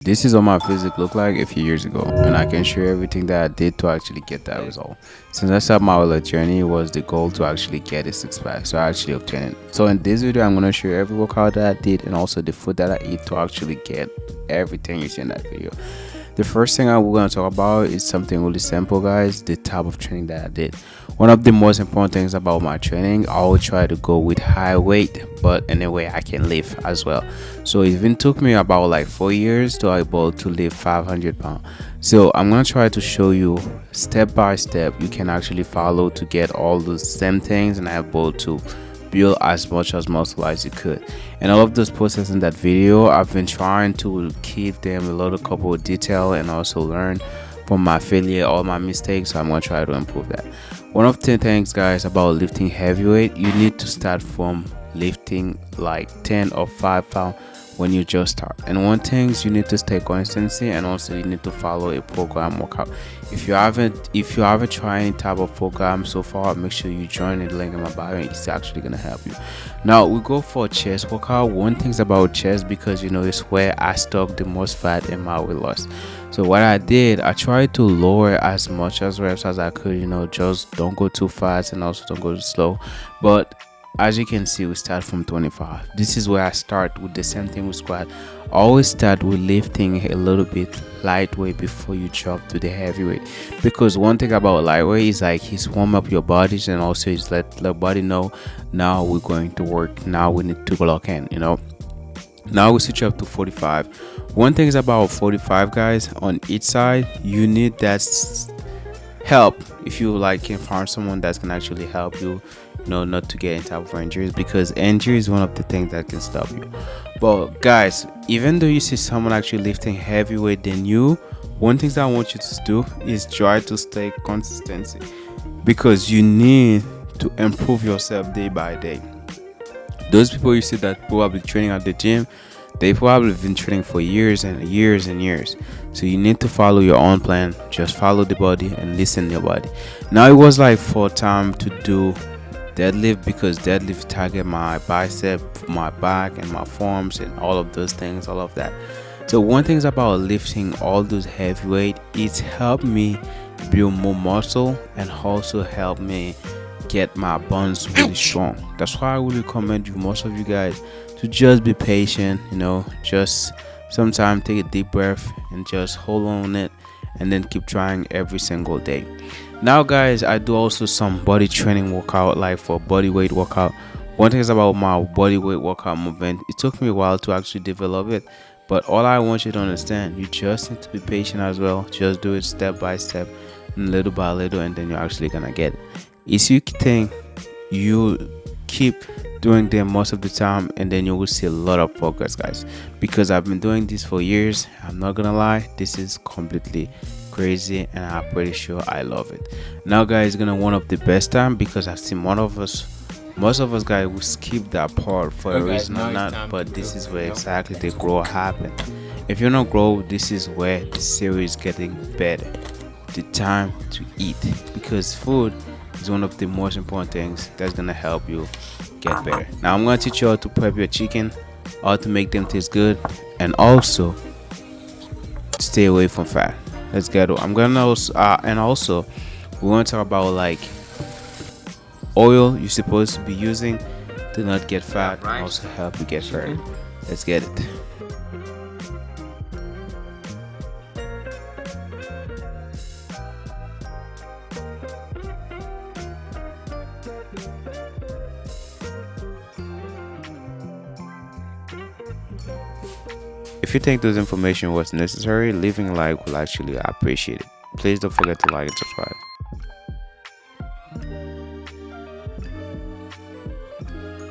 This is what my physique looked like a few years ago, and I can share everything that I did to actually get that result. Since I started my wellness journey, was the goal to actually get a six pack, so I actually obtained it. So in this video, I'm gonna share every workout that I did and also the food that I eat to actually get everything you see in that video. The first thing we're going to talk about is something really simple, guys: the type of training that I did. One of the most important things about my training, I will try to go with high weight, but in a way I can lift as well. So it even took me about like 4 years to able to lift 500 pounds. So I'm going to try to show you step by step you can actually follow to get all the same things and able to build as much as muscle as you could. And all of those processes in that video, I've been trying to keep them a little couple of detail and also learn from my failure or my mistakes. So I'm gonna try to improve that. One of the things, guys, about lifting heavyweight, you need to start from lifting like 10 or 5 pounds when you just start. And one thing is you need to stay consistency, and also you need to follow a program workout. If you haven't tried any type of program so far, make sure you join the link in my bio. It's actually gonna help you. Now we go for chest workout. One thing's about chest, because it's where I stock the most fat in my weight loss. So what I did, I tried to lower as much as reps as I could. Just don't go too fast and also don't go too slow. But as you can see, we start from 25. This is where I start with the same thing with squat. Always start with lifting a little bit lightweight before you jump to the heavyweight, because one thing about lightweight is like it's warm up your bodies, and also it's let the body know now we're going to work, now we need to lock in. Now we switch up to 45. One thing is about 45, guys, on each side you need that help. If you can find someone that can actually help you, not to get in type of injuries, because injury is one of the things that can stop you. But guys, even though you see someone actually lifting heavyweight than you, one thing that I want you to do is try to stay consistency, because you need to improve yourself day by day. Those people you see that probably training at the gym, they probably been training for years and years and years. So you need to follow your own plan. Just follow the body and listen to your body. Now it was like for time to do deadlift, because deadlift target my bicep, my back, and my forearms, and all of those things, all of that. So one thing is about lifting all those heavyweight, it's helped me build more muscle and also help me get my bones really strong. That's why I would recommend you, most of you guys, to just be patient. Just sometimes take a deep breath and just hold on it, and then keep trying every single day. Now guys, I do also some body training workout, like for body weight workout. One thing is about my body weight workout movement, it took me a while to actually develop it, but all I want you to understand, you just need to be patient as well. Just do it step by step and little by little, and then you're actually gonna get it. If you think you keep doing them most of the time, and then you will see a lot of progress, guys, because I've been doing this for years. I'm not gonna lie, this is completely crazy, and I'm pretty sure I love it. Now guys, gonna one of the best time, because I've seen most of us guys will skip that part for a reason or not, but this is where exactly the growth happen. If you don't grow, this is where the series getting better. The time to eat, because food is one of the most important things that's gonna help you get better. Now I'm gonna teach you how to prep your chicken, how to make them taste good, and also stay away from fat. Let's get it. I'm gonna also and also we're gonna talk about like oil you're supposed to be using to not get fat and also help you get fat. Let's get it. If you think this information was necessary, leaving a like will actually appreciate it. Please don't forget to like and subscribe.